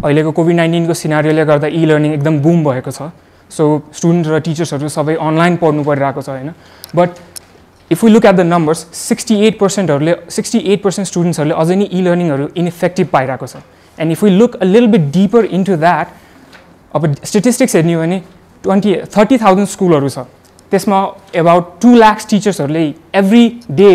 अहिलेको कोभिड-19 को सिनारियोले गर्दा ई लर्निङ एकदम बुम भएको छ सो स्टुडेन्ट र टिचर्सहरू सबै अनलाइन पढ्नु परिरहेको छ हैन but if we look at the numbers 68% स्टुडेन्ट्सहरूले अझै नि ई लर्निङहरू इनइफेक्टिभ पाइरहेको छ and if we look a little bit deeper into that अब स्टेटिस्टिक्स हेर्ने हो भने 30,000 स्कुलहरू छ त्यसमा अबाउट 2 लाख टिचर्सहरूले every day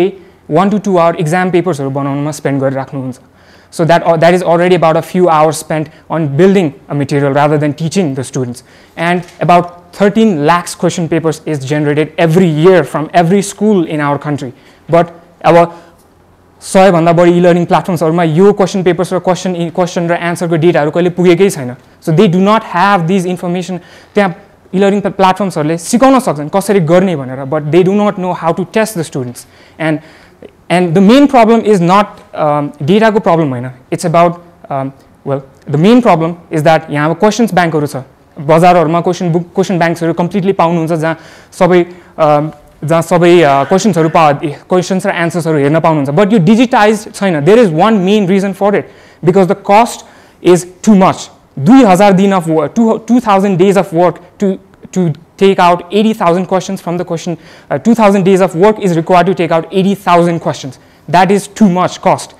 1 to 2 hour exam पेपर्सहरू बनाउनमा स्पेन्ड गरिराख्नुहुन्छ so that is already about a few hours spent on building a material rather than teaching the students and about 13 lakhs question papers is generated every year from every school in our country but our 100 भन्दा बढी e-learning platformsहरुमा यो question papers र question र answer को डेटाहरु कहिले पुगेकै छैन so they do not have these information त्यहाँ e-learning platformsहरुले सिकाउन सक्छन् कसरी गर्ने भनेर but they do not know how to test the students and the main problem is not data ko problem haina it's about well the main problem is that yaha questions bank haru cha bazar haruma question banks haru completely paunu huncha jaha sabai questions haru questions ra answers haru herna paunu huncha but you digitized chaina there is one main reason for it because the cost is too much 2000 दिन of work 2000 days of work to take out 80,000 questions from the question 2000 days of work is required to take out 80,000 questions that is too much cost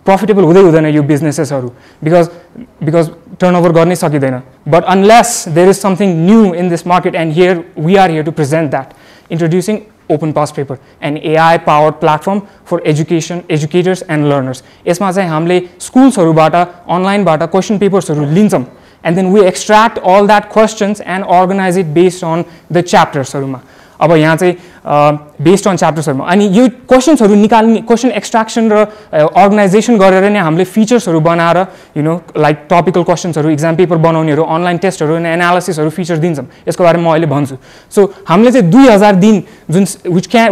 profitable hudai hudaina yo businesses haru because turnover garnai sakidaina but unless there is something new in this market and here we are here to present that introducing open past paper an AI powered platform for educators and learners यसमा चाहिँ हामीले schools harubata online bata question papers haru लिन्छौं and then we extract all that questions and organize it based on the chapters haruma अब यहाँ चाहिँ based on chapters haruma अनि यो questions haru निकाल्ने question extraction र organization गरेर नै हामीले features haru बनाएर you know like topical questions haru exam paper बनाउनेहरु online test haru अनि analysis haru features दिन्छौं यसको बारेमा म अहिले भन्छु so हामीले चाहिँ 2000 दिन जुन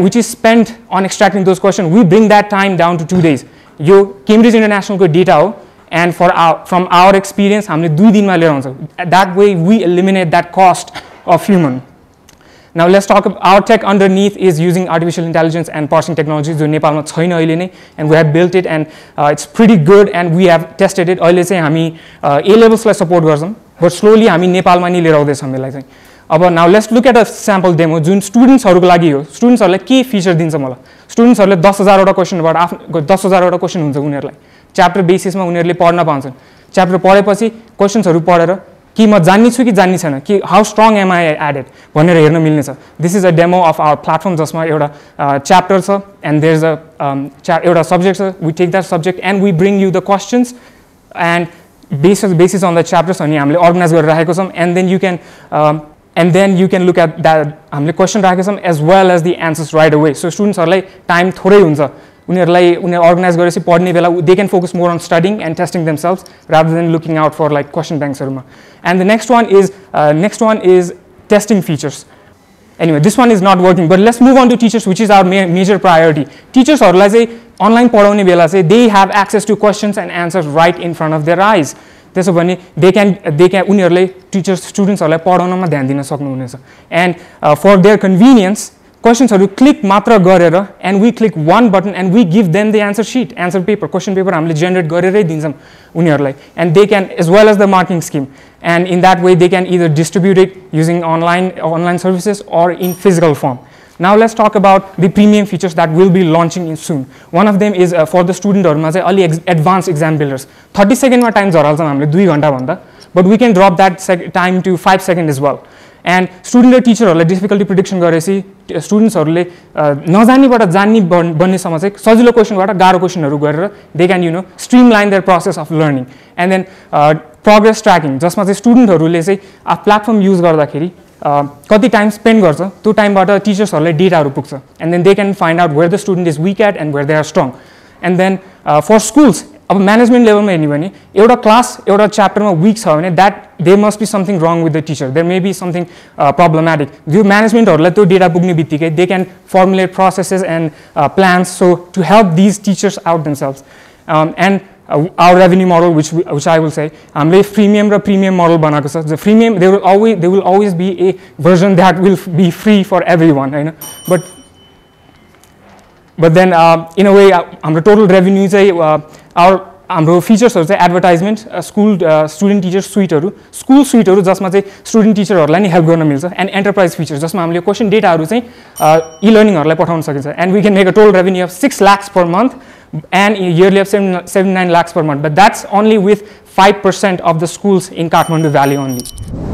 which is spent on extracting those questions we bring that time down to 2 days यो Cambridge International को data हो and from our experience हामीले 2 दिनमा लिएर आउँछौं that way we eliminate that cost of human now let's talk about our tech underneath is using artificial intelligence and parsing technology जो नेपालमा छैन अहिले नै and we have built it and it's pretty good and we have tested it अहिले चाहिँ हामी A levels लाई support गर्छौं but slowly हामी नेपालमा नि लिएर आउँदै छौं यसलाई चाहिँ अब now let's look at a sample demo जुन स्टुडेन्ट्स हरुको लागि हो स्टुडेन्ट्स हरुलाई के फिचर दिन्छ मलाई स्टुडेन्ट्स हरुले 10000 वटा क्वेशनबाट आफ्नो 10000 वटा क्वेशन हुन्छ उनीहरुलाई च्याप्टर बेसिसमा उनीहरुले पढ्न पाउँछन् च्याप्टर पढेपछि क्वेशन्सहरु पढेर कि म जान्नी छु कि जान्नी छैन कि how strong am I added भनेर हेर्न मिल्ने छ this is a demo of our platform जसमा एउटा च्याप्टर छ एन्ड देयर इज अ एउटा सब्जेक्ट छ we take that subject and we bring you the questions and basis on the chapters अनि हामीले अर्गनाइज गरेर राखेको छौं and then you can look at that हामीले क्वेशन राखेको छौं as well as the answers right away so स्टुडेन्ट्सहरुलाई time थोरै हुन्छ उनीहरु अर्गनाइज गरेपछि पढ्ने बेला they can focus more on studying and testing themselves rather than looking out for like question banks haruma and the next one is testing features anyway this one is not working but let's move on to teachers which is our major priority teachers हरुलाई चाहिँ online पढाउने बेला चाहिँ they have access to questions and answers right in front of their eyes त्यसो भने they can उनीहरुले teachers स्टुडेन्ट्सहरुलाई पढाउनमा ध्यान दिन सक्नुहुनेछ and for their convenience questions haru click matra garera and we click one button and we give them the answer paper question paper हामीले generate गरेरै दिन्छौं उनीहरुलाई and they can as well as the marking scheme and in that way they can either distribute it using online services or in physical form now let's talk about the premium features that we'll be launching in soon one of them is for the student हरुमा चाहिँ अलि advanced exam builders 30 सेकेन्डमा time झराल्छौं हामीले 2 घण्टा भन्दा but we can drop that time to 5 seconds as well and student र टिचरहरुले difficulty prediction गरेपछि स्टुडेन्ट्सहरुले नजान्नेबाट जान्ने बन्नेसम्म चाहिँ सजिलो क्वेशनबाट गाह्रो क्वेशनहरु गरेर they can you know streamline their process of learning and then progress tracking जसमा चाहिँ स्टुडेन्टहरुले चाहिँ आ प्लेटफर्म युज गर्दाखेरि कति टाइम स्पेन्ड गर्छ त्यो टाइमबाट टिचर्सहरुलाई डेटाहरु पुग्छ and then they can find out where the student is weak at and where they are strong and then for schools अब म्यानेजमेन्ट लेभलमा हेर्ने भने एउटा क्लास एउटा च्याप्टरमा वीक छ भने that there must be something wrong with the teacher there may be something problematic यो म्यानेजमेन्टहरुलाई त्यो डेटा पुग्ने बित्तिकै they can formulate processes and plans so to help these teachers out themselves and our revenue model which I will say हामीले freemium र premium model बनाएको छ the freemium there will always be a version that will be free for everyone हैन but then in a way हाम्रो total revenue चाहिँ our हाम्रो फिचर्सहरू चाहिँ एडभर्टाइजमेन्ट, स्कुल स्टुडेन्ट टिचर सुइटहरू, स्कुल सुइटहरू जसमा चाहिँ स्टुडेन्ट टिचरहरूलाई नि हेल्प गर्न मिल्छ, एन्ड एन्टरप्राइज फिचर जसमा हामीले क्वेसन डेटाहरू चाहिँ इ-लर्निङहरूलाई पठाउन सकिन्छ, and we can make a total revenue of 6 lakhs per month and yearly of 79 lakhs per month, but that's only with 5% of the schools in Kathmandu Valley only.